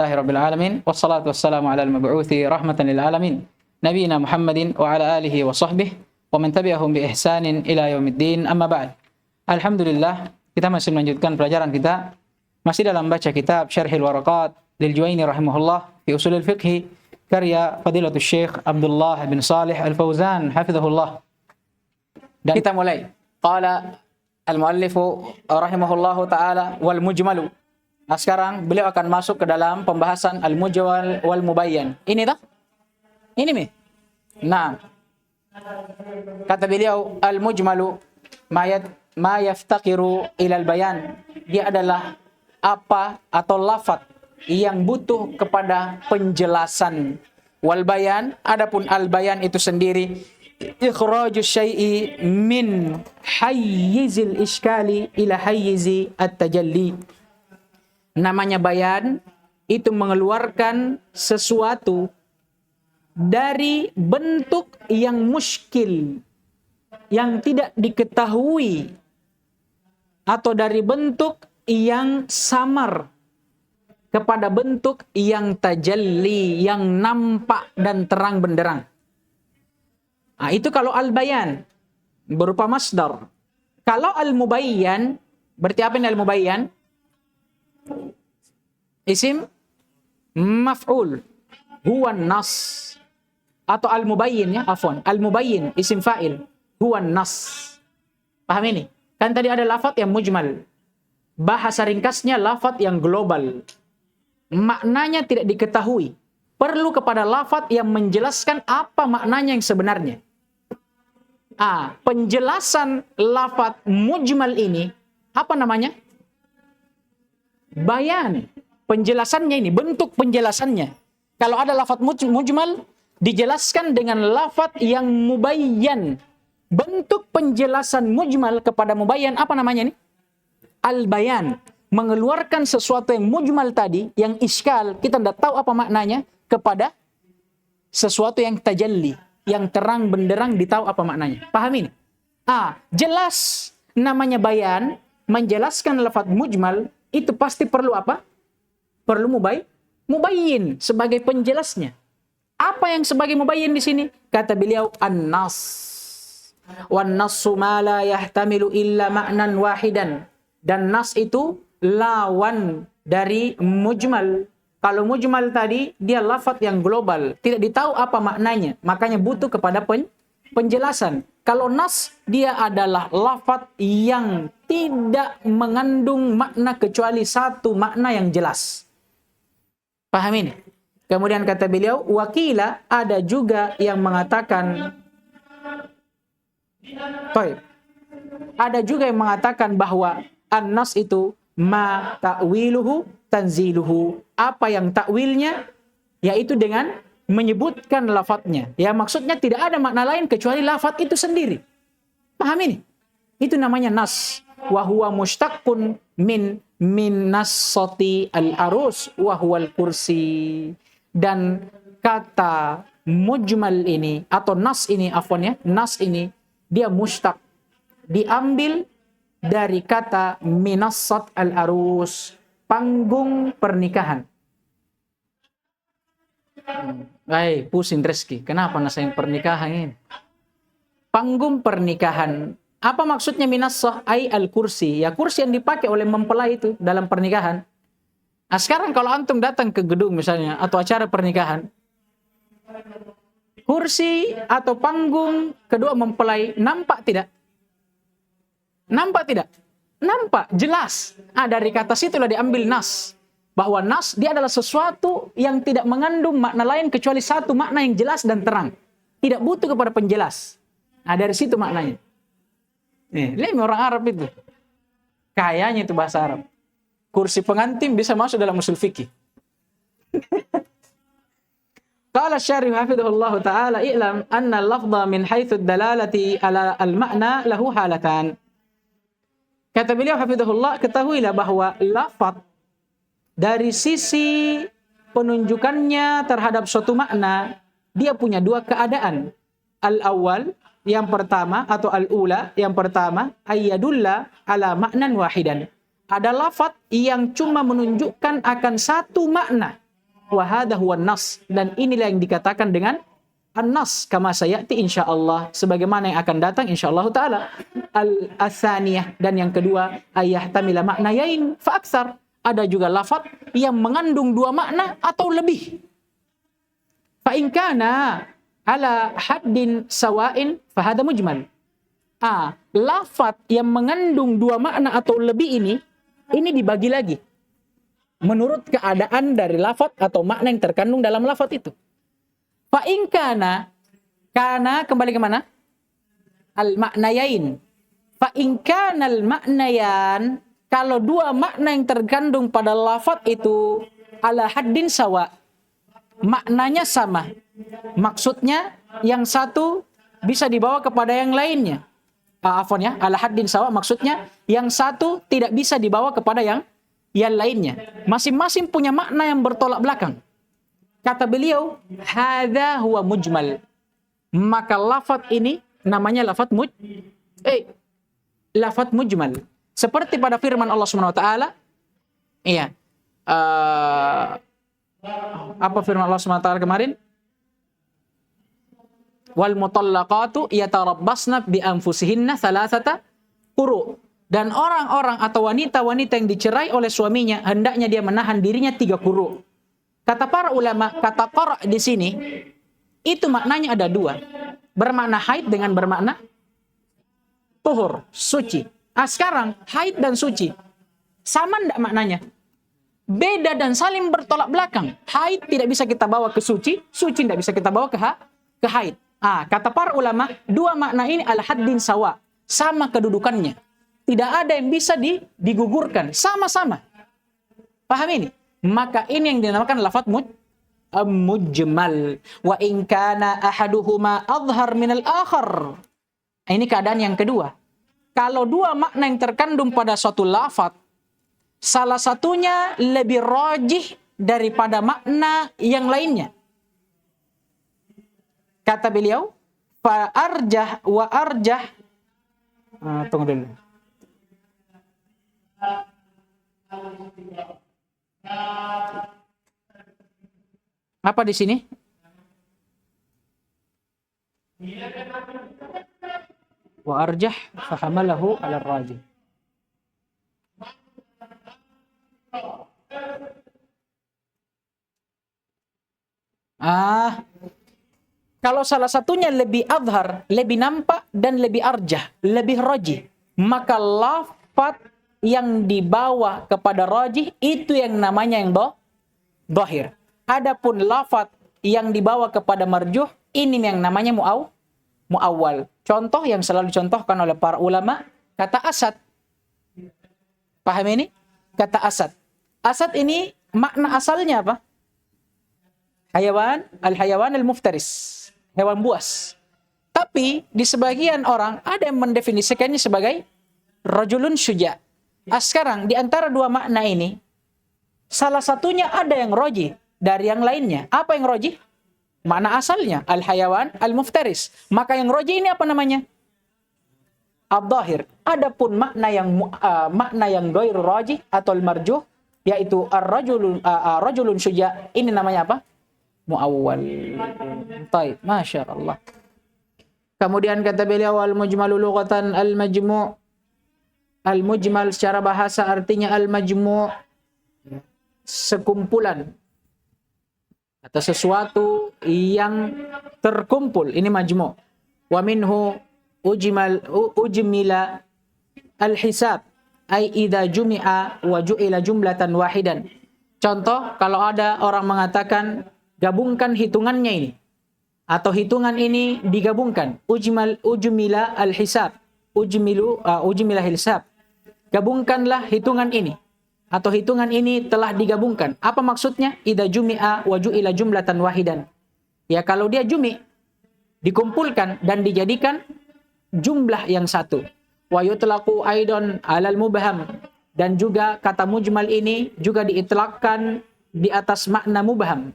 Rabbil alamin wassalatu wassalamu ala al-mab'uthi rahmatan lil alamin nabiyina Muhammadin wa ala alihi wa sahbihi wa man tabi'ahum bi ihsanin ila yaumiddin amma ba'd. Alhamdulillah, kita masih melanjutkan pelajaran kita masih dalam baca kitab Syarhil Waraqat lil Juwaini rahimahullah fi usulil fiqh karya Fadilatul Syekh Abdullah bin Salih Al-Fauzan hafizahullah. Dan kita mulai. Qala al-muallifu rahimahullahu taala wal mujmalu. Nah, sekarang beliau akan masuk ke dalam pembahasan al-mujmal wal mubayyan. Ini dah? Ini mi? Nah, kata beliau al-mujmalu ma yaftaqiru ilal bayan. Dia adalah apa atau lafaz yang butuh kepada penjelasan. Wal bayan, adapun al-bayan itu sendiri ikhrajus syai'i min hayyizil iskali ila hayyizi at-tajalli. Namanya bayan itu mengeluarkan sesuatu dari bentuk yang muskil, yang tidak diketahui, atau dari bentuk yang samar kepada bentuk yang tajalli, yang nampak dan terang benderang. Nah, itu kalau al-bayan berupa masdar. Kalau al-mubayyan, berarti apa ini al-mubayyan? Isim maf'ul huwa nas, atau al-mubayyin ya, afwan, al-mubayyin isim fa'il huwa nas. Paham ini? Kan tadi ada lafaz yang mujmal, bahasa ringkasnya lafaz yang global, maknanya tidak diketahui, perlu kepada lafaz yang menjelaskan apa maknanya yang sebenarnya. Penjelasan lafaz mujmal ini apa namanya? Bayan. Penjelasannya ini, bentuk penjelasannya. Kalau ada lafaz mujmal, dijelaskan dengan lafaz yang mubayyan. Bentuk penjelasan mujmal kepada mubayyan apa namanya ini? Al-bayan. Mengeluarkan sesuatu yang mujmal tadi, yang iskal, kita tidak tahu apa maknanya, kepada sesuatu yang tajalli, yang terang benderang ditahu apa maknanya. Paham ini? Jelas namanya bayan, menjelaskan lafaz mujmal, itu pasti perlu apa? Perlu mubayyin sebagai penjelasnya. Apa yang sebagai mubayyin di sini? Kata beliau an-nas. Wan nassu ma la yahtamilu illa ma'nan wahidan. Dan nas itu lawan dari mujmal. Kalau mujmal tadi dia lafaz yang global, tidak ditahu apa maknanya, makanya butuh kepada penjelasan. Kalau nas, dia adalah lafaz yang tidak mengandung makna kecuali satu makna yang jelas. Paham ini? Kemudian kata beliau, wakila, ada juga yang mengatakan, ada juga yang mengatakan bahwa an-nas itu ma ta'wiluhu tanziluhu. Apa yang takwilnya? Yaitu dengan menyebutkan lafadznya. Ya, maksudnya tidak ada makna lain kecuali lafadz itu sendiri. Paham ini? Itu namanya nas. Wa huwa mushtaqun min nassati al-arus wa huwa al-kursi. Dan kata mujmal ini atau nas ini, afwan ya, nas ini dia mushtaq, diambil dari kata minassat al-arus, panggung pernikahan. Pusing Reski. Kenapa nasain pernikahan ini? Panggung pernikahan. Apa maksudnya minassah? Al-kursi. Ya, kursi yang dipakai oleh mempelai itu dalam pernikahan. Sekarang kalau antum datang ke gedung misalnya, atau acara pernikahan, kursi atau panggung kedua mempelai nampak tidak? Nampak tidak? Nampak, jelas. Dari kata situlah diambil nas. Bahwa nas dia adalah sesuatu yang tidak mengandung makna lain kecuali satu makna yang jelas dan terang. Tidak butuh kepada penjelas. Dari situ maknanya. Lihat orang Arab itu. Kayaknya itu bahasa Arab. Kursi pengantin bisa masuk dalam usul fikih. Qala syarih hafidhahullah ta'ala i'lam anna al-lafdha min haitsu ad-dalalati ala al-ma'na lahu halatan. Kata beliau hafidhahullah, ketahuilah bahwa lafaz dari sisi penunjukannya terhadap suatu makna, dia punya dua keadaan. Al-awwal, yang pertama, atau al-ula, yang pertama, ayyadulla ala maknan wahidan. Ada lafaz yang cuma menunjukkan akan satu makna. wa hadha huwa nas, dan inilah yang dikatakan dengan an-nas kama sayati insyaallah, sebagaimana yang akan datang insyaallah taala. Al-tsaniyah, dan yang kedua, ayahtamila maknayain fa aktsar, ada juga lafaz yang mengandung dua makna atau lebih. Fa in kana ala haddin sawa'in fa hadha mujmal. Lafaz yang mengandung dua makna atau lebih ini dibagi lagi menurut keadaan dari lafaz atau makna yang terkandung dalam lafaz itu. Fa in kana kembali ke mana? Al maknayain. Fa in kana al maknayan, kalau dua makna yang terkandung pada lafaz itu ala haddin sawa, maknanya sama. Maksudnya yang satu bisa dibawa kepada yang lainnya. Ala haddin sawa, maksudnya yang satu tidak bisa dibawa kepada yang lainnya. Masing-masing punya makna yang bertolak belakang. Kata beliau, hadza huwa mujmal. Maka lafaz ini namanya lafaz mujmal. Seperti pada firman Allah Subhanahu wa taala, apa firman Allah Subhanahu wa taala kemarin? Wal mutallaqatu yatarabbasna bi anfusihinna thalathata quru. Dan orang-orang atau wanita-wanita yang dicerai oleh suaminya, hendaknya dia menahan dirinya 3 quru. Kata para ulama, kata qara di sini itu maknanya ada 2. Bermakna haid dengan bermakna tuhur, suci. Sekarang haid dan suci sama enggak maknanya? Beda dan saling bertolak belakang. Haid tidak bisa kita bawa ke suci, suci tidak bisa kita bawa ke haid. Kata para ulama, 2 makna ini ala haddin sawa, sama kedudukannya. Tidak ada yang bisa digugurkan, sama-sama. Paham ini? Maka ini yang dinamakan lafaz mujmal. Wa in kana ahaduhuma adhhar minal akhar. Ini keadaan yang kedua. Kalau 2 makna yang terkandung pada suatu lafaz, salah satunya lebih rajih daripada makna yang lainnya. Kata beliau, fa arjah wa arjah. Tunggu dulu. Apa di sini? Wa arjah fa hamalahu 'ala ar-rajih. Kalau salah satunya lebih adhar, lebih nampak dan lebih arjah, lebih rajih, maka lafaz yang dibawa kepada rajih itu yang namanya yang dhahir. Adapun lafaz yang dibawa kepada marjuh ini yang namanya muawwal. Contoh yang selalu dicontohkan oleh para ulama, kata asad. Paham ini? Kata asad. Asad ini makna asalnya apa? Al-hayawan al-muftaris. Hewan buas. Tapi di sebagian orang ada yang mendefinisikannya sebagai rajulun syuja. Sekarang di antara 2 makna ini, salah satunya ada yang roji dari yang lainnya. Apa yang roji? Makna asalnya al-hayawan al-muftaris. Maka yang roji ini apa namanya? Ad-dhahir. Adapun makna yang ghairu roji atau al-marjuh, yaitu ar-rajulun syuja, ini namanya apa? Muawwal. Baik, Masya Allah. Kemudian kata beliau, al-mujmalu lughatan al-majmu'. Al-mujmal secara bahasa artinya al-majmu', sekumpulan atau sesuatu yang terkumpul. Ini majmu'. Wa minhu ujmila al-hisab, ay idza jumi'a wa ju'ila jumlatan wahidan. Contoh, kalau ada orang mengatakan gabungkan hitungannya ini, atau hitungan ini digabungkan. Ujmila al-hisab. Ujmila al-hisab. Gabungkanlah hitungan ini, atau hitungan ini telah digabungkan. Apa maksudnya? Idza jumi'a wa ju'ila jumlatan wahidan. Ya, kalau dia jumi, dikumpulkan dan dijadikan jumlah yang satu. Wa yutlaqu aidan 'alal mubham. Dan juga kata mujmal ini juga diitlaqkan di atas makna mubham.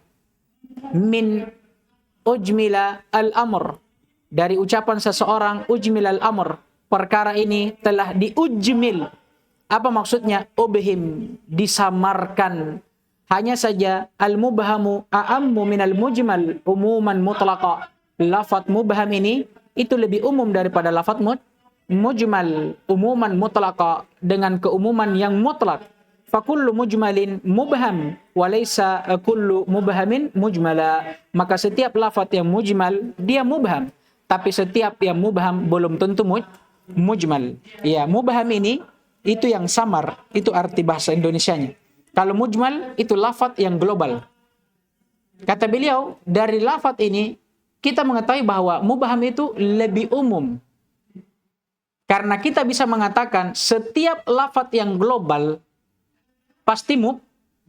Min ujmila al-amr, dari ucapan seseorang ujmil al-amr, perkara ini telah diujmil. Apa maksudnya? Ubhim, disamarkan. Hanya saja al-mubhamu a'ammu minal mujmal umuman mutlaqa. Lafaz mubham ini itu lebih umum daripada lafaz mujmal umuman mutlaqa, dengan keumuman yang mutlak. Fakullu mujmalin mubham walaysa kullu mubhamin mujmala. Maka setiap lafaz yang mujmal dia mubham, tapi setiap yang mubham belum tentu mujmal. Ya, mubham ini itu yang samar, itu arti bahasa Indonesianya. Kalau mujmal itu lafaz yang global. Kata beliau, dari lafaz ini kita mengetahui bahwa mubham itu lebih umum. Karena kita bisa mengatakan setiap lafaz yang global pasti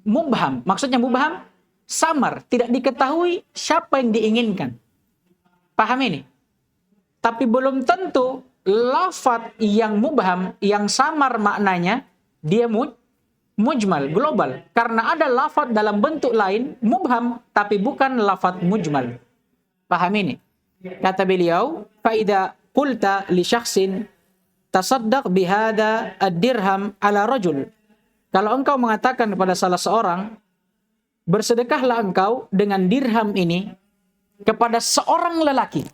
mubham. Maksudnya mubham samar, tidak diketahui siapa yang diinginkan. Paham ini? Tapi belum tentu lafaz yang mubham, yang samar maknanya, dia mujmal, global. Karena ada lafaz dalam bentuk lain, mubham, tapi bukan lafaz mujmal. Paham ini? Kata beliau, faida qulta li syakhsin tasaddaq bihada ad-dirham ala rajul. Kalau engkau mengatakan kepada salah seorang, bersedekahlah engkau dengan dirham ini kepada seorang lelaki.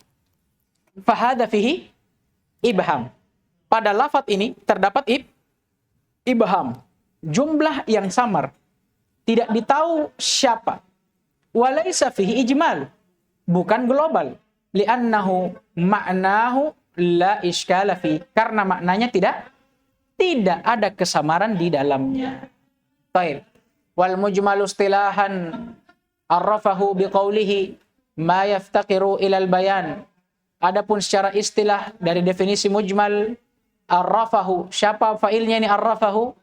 Fahada fihi ibham. Pada lafaz ini terdapat ibham. Jumlah yang samar. Tidak ditahu siapa. Walaysa fihi ijmal. Bukan global. Li'annahu ma'nahu la iskala fi. Karena maknanya tidak ada kesamaran di dalamnya. Baik. Wal mujmalu istilahan arrafahu biqaulihi ma yaftaqiru ilal bayan. Adapun secara istilah dari definisi mujmal, arrafahu, siapa failnya ini arrafahu?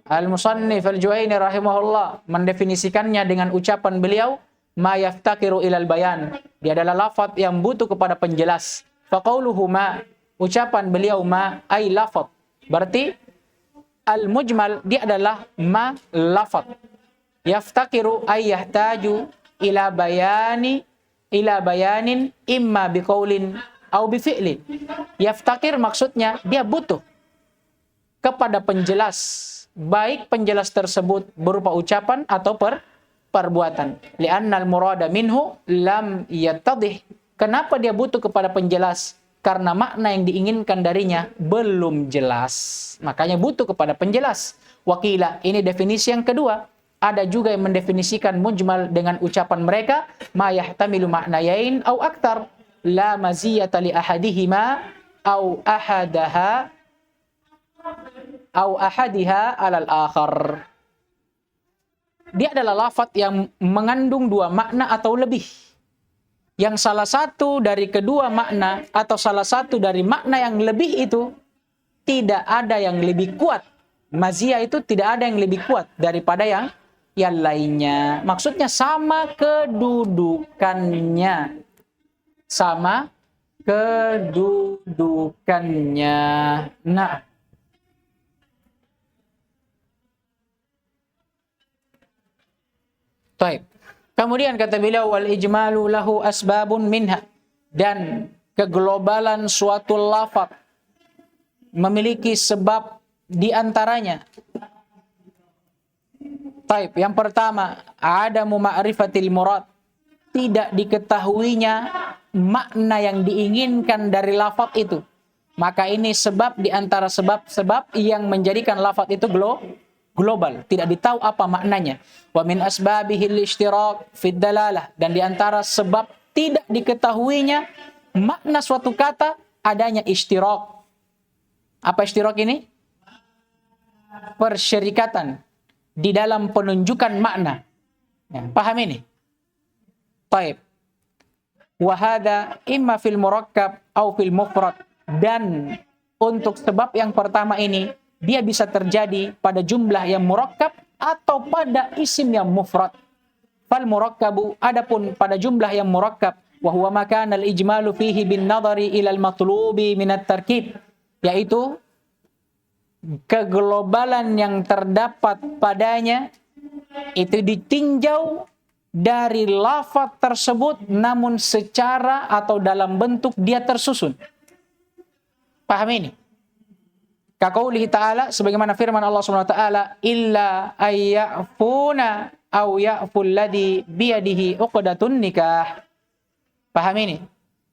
Al-Musannif Al-Juwaini rahimahullah mendefinisikannya dengan ucapan beliau, ma yaftaqiru ilal bayan. Dia adalah lafaz yang butuh kepada penjelas. Faqauluhu ma, ucapan beliau ma ay lafaz. Berarti al-mujmal dia adalah ma lafaz. Yaftaqiru ay yahtaju ila bayanin imma biqaulin au bifi'lin. Yaftaqir maksudnya dia butuh kepada penjelas, baik penjelas tersebut berupa ucapan atau perbuatan. Li'annal murada minhu lam yattadih. Kenapa dia butuh kepada penjelas? Karena makna yang diinginkan darinya belum jelas. Makanya butuh kepada penjelas. Wakila, ini definisi yang kedua. Ada juga yang mendefinisikan mujmal dengan ucapan mereka, ma yahtamilu ma'nayain au aktar, la maziyata li ahadihima au ahadiha alal akhar. Dia adalah lafaz yang mengandung dua makna atau lebih. Yang salah satu dari kedua makna atau salah satu dari makna yang lebih itu tidak ada yang lebih kuat. Maziyah itu tidak ada yang lebih kuat daripada yang lainnya. Maksudnya sama kedudukannya. Sama kedudukannya. Nah, baik. Kemudian kata beliau, wal ijmalu lahu asbabun minha. Dan keglobalan suatu lafaz memiliki sebab di antaranya. Baik, yang pertama, adamu ma'rifatil murad. Tidak diketahuinya makna yang diinginkan dari lafaz itu. Maka ini sebab di antara sebab-sebab yang menjadikan lafaz itu global, tidak ditahu apa maknanya. Wa min asbabihil ishtirak fid dalalah, dan di antara sebab tidak diketahuinya makna suatu kata adanya ishtirak. Apa ishtirak ini? Persyarikatan di dalam penunjukan makna. Ya, paham ini? Baik. Wa hadza imma fil murakkab au fil mufrad, dan untuk sebab yang pertama ini dia bisa terjadi pada jumlah yang murakkab atau pada isim yang mufrad. Fal murakkabu, adapun pada jumlah yang murakkab, wa huwa ma kana al ijmalu fihi bin nadari ila al matlubi min at tarkib, yaitu keglobalan yang terdapat padanya itu ditinjau dari lafaz tersebut namun secara atau dalam bentuk dia tersusun. Paham ini? Kaqaulihi ta'ala, sebagaimana firman Allah Subhanahu wa taala, illa ayyafuna aw ya'ful ladzi biyadihi uqdatun nikah. Paham ini?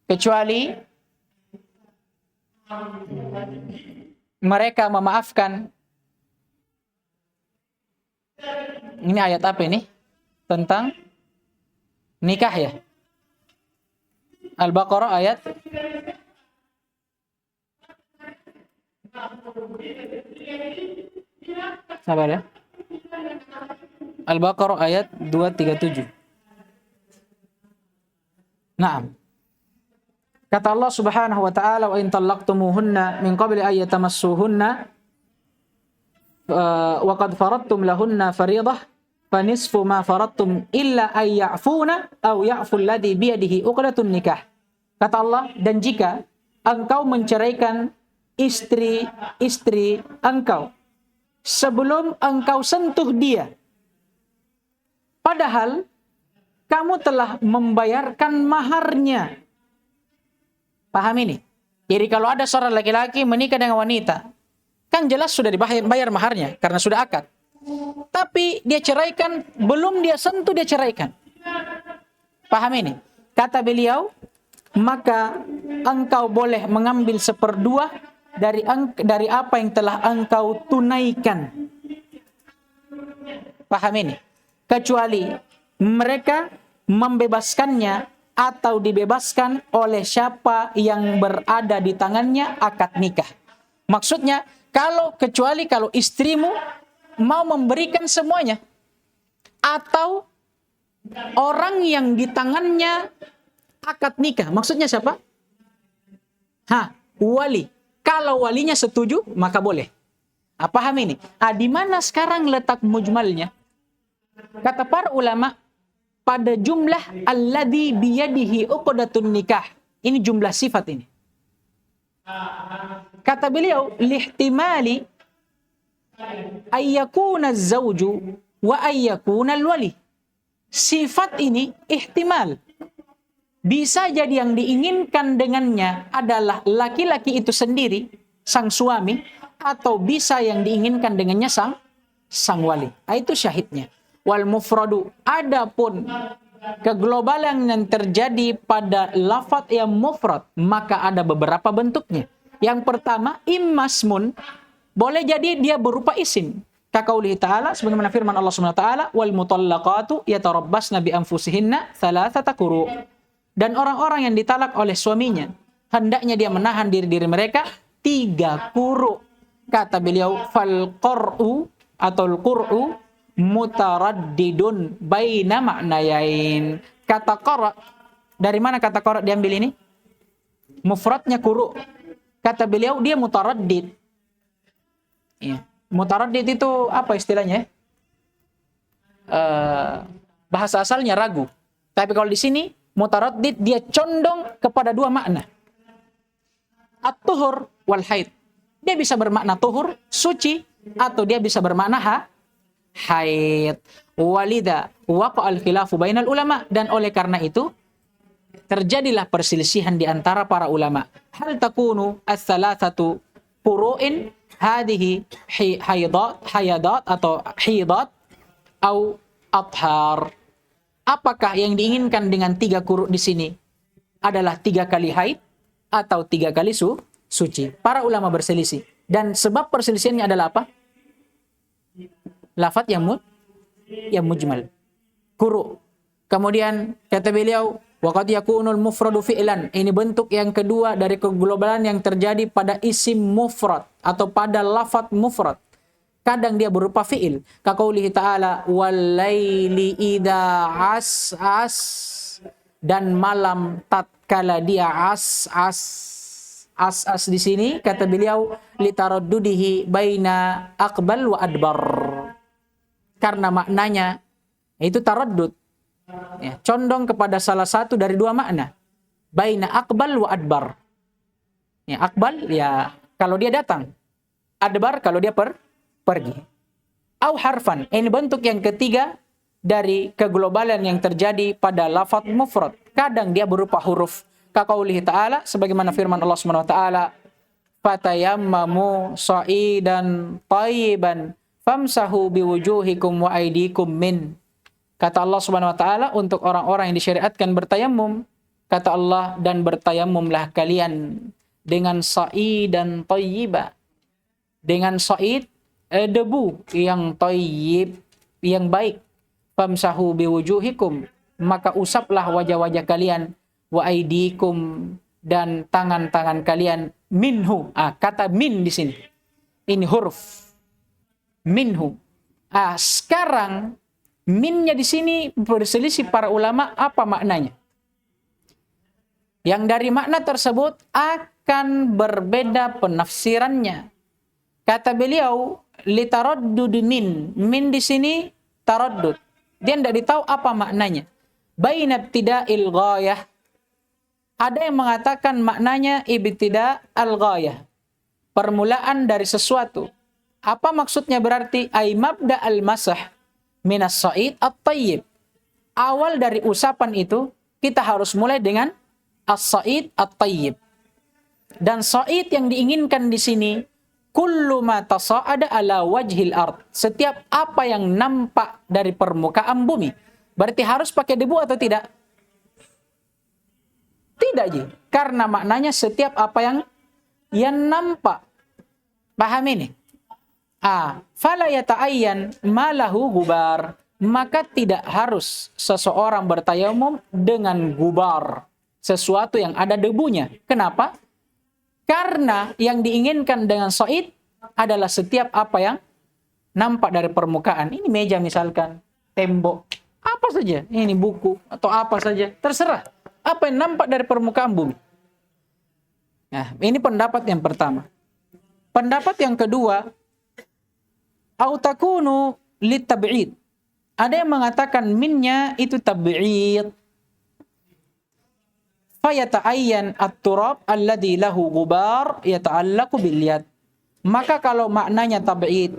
Kecuali mereka memaafkan. Ini ayat apa ini? Tentang nikah ya. Al-Baqarah ayat sabar ya. Al-Baqarah ayat 237. Naam. Kata Allah Subhanahu wa taala, wa in talaqtumuhunna min qabli ay yatamassuhunna wa qad faradtum lahunna fariidah fa nisfu ma faradtum illa ay ya'funa aw ya'fu alladhi bi yadihi uqdatun nikah. Kata Allah, dan jika engkau menceraikan istri engkau sebelum engkau sentuh dia, padahal kamu telah membayarkan maharnya. Paham ini? Jadi kalau ada seorang laki-laki menikah dengan wanita, kan jelas sudah dibayar maharnya karena sudah akad. Tapi dia ceraikan, belum dia sentuh dia ceraikan. Paham ini? Kata beliau, maka engkau boleh mengambil 1/2 dari apa yang telah engkau tunaikan. Paham ini? Kecuali mereka membebaskannya atau dibebaskan oleh siapa yang berada di tangannya akad nikah. Maksudnya, kecuali kalau istrimu mau memberikan semuanya, atau orang yang di tangannya akad nikah. Maksudnya siapa? Wali. Kalau walinya setuju, maka boleh. Paham ini? Di mana sekarang letak mujmalnya? Kata para ulama, pada jumlah alladzi biyadihi uqdatun nikah. Ini jumlah sifat ini. Kata beliau, lihtimali ayyakuna az-zawju wa ayyakuna al-wali. Sifat ini ihtimal. Bisa jadi yang diinginkan dengannya adalah laki-laki itu sendiri, sang suami, atau bisa yang diinginkan dengannya sang wali. Itu syahidnya. Wal mufradu, adapun keglobalan yang terjadi pada lafaz yang mufrad, maka ada beberapa bentuknya. Yang pertama, immasmun, boleh jadi dia berupa isim. Kaqaulihi ta'ala, sebagaimana firman Allah Subhanahu wa taala, wal mutallaqatu yatarabbasna bi anfusihinna thalathata quru'. Dan orang-orang yang ditalak oleh suaminya, hendaknya dia menahan diri mereka 3 quru'. Kata beliau, fal qur'u atau al-qur'u mutaraddidun baina ma'nayain. Kata qara, dari mana kata qara diambil ini? Mufradnya quru'. Kata beliau, dia mutaraddid. Ya. Mutaraddid itu apa istilahnya? Bahasa asalnya ragu. Tapi kalau di sini mutaraddid dia condong kepada 2 makna. At-tuhur wal haid. Dia bisa bermakna tuhur, suci, atau dia bisa bermakna haid. Walida waqa'al khilafu bainal ulama, dan oleh karena itu terjadilah perselisihan di antara para ulama. Hal takunu ats-tsalatsatu quru'in hadhihi hayadat atau hidat au athar. Apakah yang diinginkan dengan 3 quru' di sini adalah 3 kali haid atau 3 kali suci? Para ulama berselisih. Dan sebab perselisihannya adalah apa? Lafaz yang mujmal. Quru'. Kemudian kata beliau, waqad yakunul mufradu fi'lan. Ini bentuk yang kedua dari keglobalan yang terjadi pada isim mufrad atau pada lafaz mufrad. Kadang dia berupa fi'il. Kaqaulihi ta'ala, wal-laili idza as'as, dan malam tatkala dia as'as. As'as di sini kata beliau litaraddudihi baina aqbal wa adbar. Karena maknanya itu taraddud. Ya, condong kepada salah satu dari 2 makna. Baina aqbal wa adbar. Ya, aqbal ya kalau dia datang. Adbar kalau dia pergi. Au harfan. Ini bentuk yang ketiga dari keglobalan yang terjadi pada lafaz mufrad. Kadang dia berupa huruf. Kaqaulihi ta'ala, sebagaimana firman Allah Subhanahu wa taala, fatayammamu sa'idan thayyiban famsahu biwujuhikum wa aydikum min. Kata Allah Subhanahu wa taala untuk orang-orang yang disyariatkan bertayamum, kata Allah, dan bertayamumlah kalian dengan sa'idan thayyiba, dengan sa'id, debu yang thayyib, yang baik. Famsahu biwujuhikum, maka usaplah wajah-wajah kalian, wa aydikum, dan tangan-tangan kalian, minhu. Kata min di sini, ini huruf minhu. Sekarang minnya di sini berselisih para ulama apa maknanya. Yang dari makna tersebut akan berbeda penafsirannya. Kata beliau, litaraddud min di sini taraddud. Dia tidak ditahu apa maknanya. Baina ibtida'il ghayah. Ada yang mengatakan maknanya ibtida' al-ghayah, permulaan dari sesuatu. Apa maksudnya berarti? Ay mabda al-masah minas sa'id at-tayyib. Awal dari usapan itu kita harus mulai dengan as-sa'id at-tayyib. Dan sa'id yang diinginkan di sini kullu ma tasa'ada ala wajhil ard. Setiap apa yang nampak dari permukaan bumi. Berarti harus pakai debu atau tidak? Tidak, Ji. Karena maknanya setiap apa yang nampak. Paham ini? Fala yata'ayyan ma lahu gubar. Maka tidak harus seseorang bertayamum dengan gubar, sesuatu yang ada debunya. Kenapa? Karena yang diinginkan dengan sa'id adalah setiap apa yang nampak dari permukaan. Ini meja misalkan, tembok, apa saja. Ini buku atau apa saja. Terserah. Apa yang nampak dari permukaan bumi. Nah, ini pendapat yang pertama. Pendapat yang kedua, au takunu litab'id. Ada yang mengatakan minnya itu tab'id. Fayata'ayyan at-turab alladhi lahu gubar yata'allaku bil yad. Maka kalau maknanya tab'id,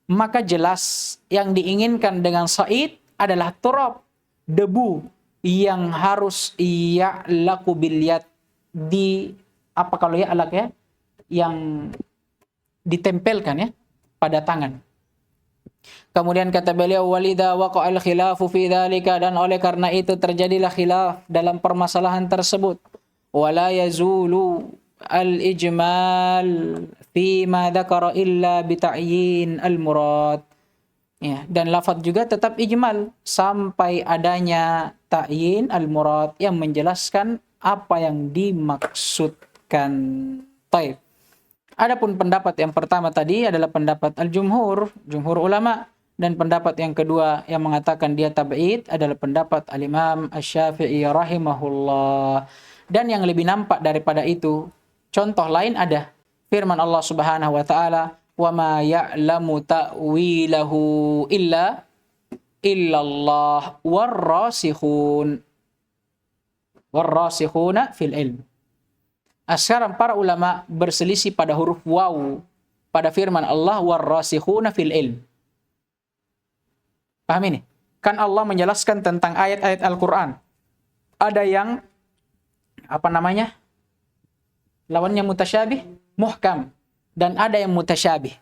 maka jelas yang diinginkan dengan sa'id adalah turab, debu yang harus ya'laku bil yad, kalau ya'lak ya, yang ditempelkan ya pada tangan. Kemudian kata beliau, walidha waqa'al khilafu fi dzalika, dan oleh karena itu terjadilah khilaf dalam permasalahan tersebut. Wala yazulu al-ijmal fi ma dzakara illa bi ta'yin al-murad. Ya, dan lafaz juga tetap ijmal sampai adanya ta'yin al-murad yang menjelaskan apa yang dimaksudkan. Baik. Adapun pendapat yang pertama tadi adalah pendapat al-jumhur, jumhur ulama, dan pendapat yang kedua yang mengatakan dia tab'id adalah pendapat al-Imam Asy-Syafi'i rahimahullah. Dan yang lebih nampak daripada itu, contoh lain ada firman Allah Subhanahu wa taala, "Wa ma ya'lamu ta'wilahu illallah warrasikhuna fil ilm." Sekarang para ulama berselisih pada huruf waw pada firman Allah warrasikhuna fil ilm. Paham ini? Kan Allah menjelaskan tentang ayat-ayat Al-Qur'an. Ada yang lawannya mutasyabih, muhkam, dan ada yang mutasyabih.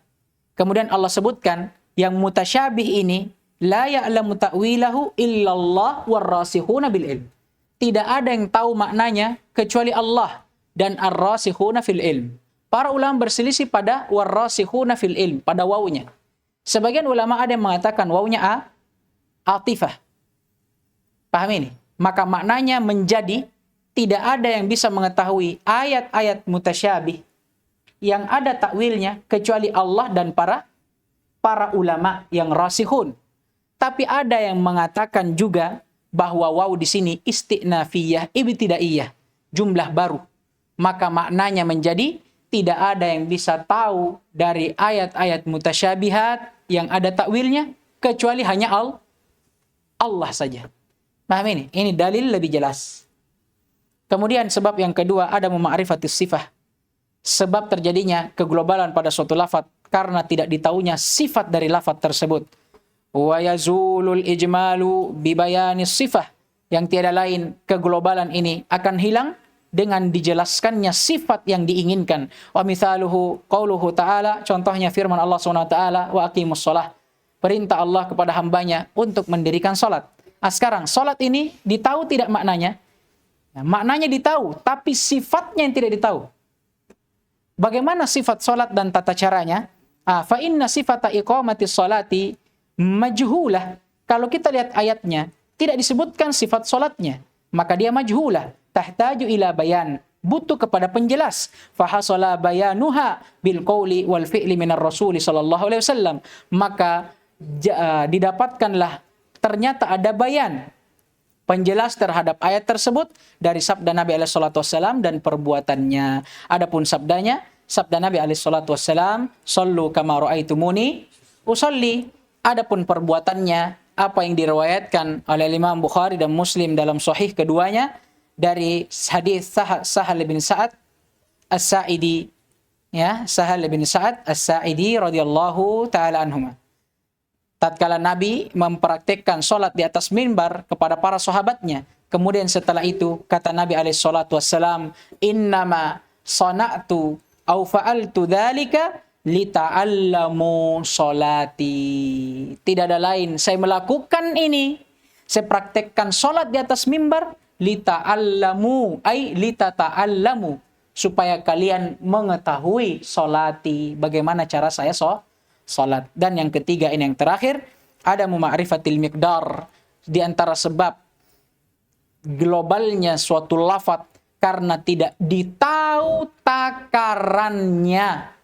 Kemudian Allah sebutkan yang mutasyabih ini la ya'lamu ta'wilahu illallah warrasikhuna bil ilm. Tidak ada yang tahu maknanya kecuali Allah dan ar-rasikhuna fil ilm. Para ulama berselisih pada war-rasikhuna fil ilm, pada wawunya. Sebagian ulama ada yang mengatakan wawunya atifah. Paham ini? Maka maknanya menjadi tidak ada yang bisa mengetahui ayat-ayat mutasyabih yang ada takwilnya kecuali Allah dan para ulama yang rasikhun. Tapi ada yang mengatakan juga bahwa waw di sini istinafiyah, ibtidaiyah, jumlah baru. Maka maknanya menjadi tidak ada yang bisa tahu dari ayat-ayat mutasyabihat yang ada takwilnya kecuali hanya Allah saja. Paham ini? Ini dalil lebih jelas. Kemudian sebab yang kedua ada mema'rifatis sifah. Sebab terjadinya keglobalan pada suatu lafaz karena tidak ditahunya sifat dari lafaz tersebut. Wa yazulul ijmalu bibayanis sifah. Yang tiada lain keglobalan ini akan hilang dengan dijelaskannya sifat yang diinginkan. Wa mithaluhu qauluhu ta'ala, contohnya firman Allah SWT, wa aqimus shalah, perintah Allah kepada hambanya untuk mendirikan salat. Sekarang salat ini ditahu tidak maknanya? Nah, maknanya ditahu, tapi sifatnya yang tidak ditahu. Bagaimana sifat salat dan tata caranya? Fa inna sifata iqamatis salati majhulah. Kalau kita lihat ayatnya, tidak disebutkan sifat salatnya, maka dia majhulah. Tahtaju ila bayan, butuh kepada penjelas. Fahasala bayanuha bil qawli wal fi'li minar rasuli sallallahu alaihi wasallam. Maka didapatkanlah ternyata ada bayan, penjelas terhadap ayat tersebut dari sabda Nabi alaihi salatu wasallam dan perbuatannya. Adapun sabda Nabi alaihi salatu wasallam, "Shallu kama ra'aitumuni usolli." Adapun perbuatannya, apa yang diriwayatkan oleh Imam Bukhari dan Muslim dalam sahih keduanya dari hadis Sahal bin Sa'ad As-Sa'idi, ya, Sahal bin Sa'ad As-Sa'idi radhiyallahu taala anhuma. Tatkala Nabi mempraktikkan salat di atas mimbar kepada para sahabatnya, kemudian setelah itu kata Nabi alaihi salatu wassalam, "Innama sana'tu au fa'altu dzalika lita'allamu sholati." Tidak ada lain, saya melakukan ini, saya praktekkan sholat di atas mimbar, lita'allamu, ay litata'allamu, supaya kalian mengetahui sholati, bagaimana cara saya sholat. Dan yang ketiga, ini yang terakhir, ada ma'rifatil miqdar. Di antara sebab globalnya suatu lafaz karena tidak ditahu takarannya.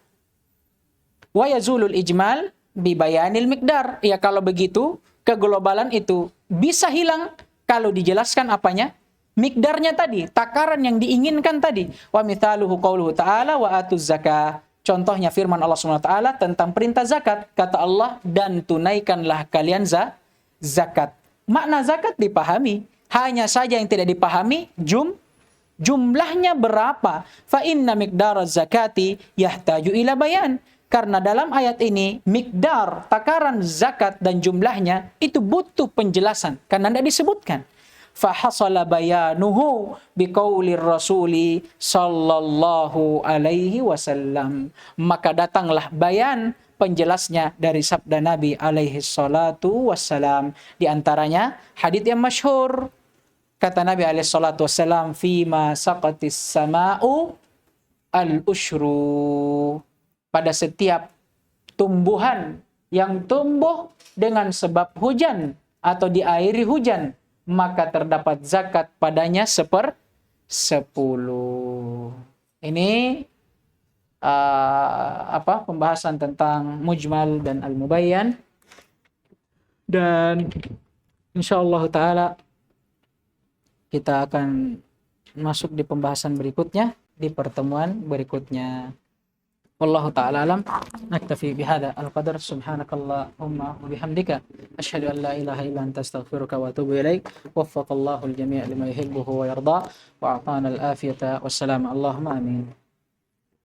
Wa yazulul ijmal bi bayanil miqdar. Ya, kalau begitu keglobalan itu bisa hilang kalau dijelaskan apanya? Miqdarnya tadi, takaran yang diinginkan tadi. Wa mithaluhu qauluhu ta'ala wa atuz zakah. Contohnya firman Allah SWT tentang perintah zakat. Kata Allah, dan tunaikanlah kalian zakat. Makna zakat dipahami. Hanya saja yang tidak dipahami jumlahnya berapa. Fa inna miqdaraz zakati yahtaju ila bayan. Karena dalam ayat ini, mikdar, takaran zakat dan jumlahnya, itu butuh penjelasan. Karena tidak disebutkan. Fahasala bayanuhu biqaulir rasuli sallallahu alaihi wasallam. Maka datanglah bayan, penjelasnya dari sabda Nabi alaihi salatu wassalam. Di antaranya, hadits yang masyhur. Kata Nabi alaihi salatu wassalam, fima saqatis sama'u al-ushru. Pada setiap tumbuhan yang tumbuh dengan sebab hujan atau diairi hujan, maka terdapat zakat padanya 10. Ini pembahasan tentang mujmal dan al-mubayyan. Dan insyaallah taala kita akan masuk di pembahasan berikutnya di pertemuan berikutnya. Wallahu ta'ala alam. Naktafi bihada al-qadar. Subhanakallahumma wa bihamdika asyhadu an la ilaha illa anta astaghfiruka wa atubu ilaik. Waffaqallahu al-jami' lima yuhibbuhu wa yarda wa a'tana al-afiyata wassalamu. Allahumma amin.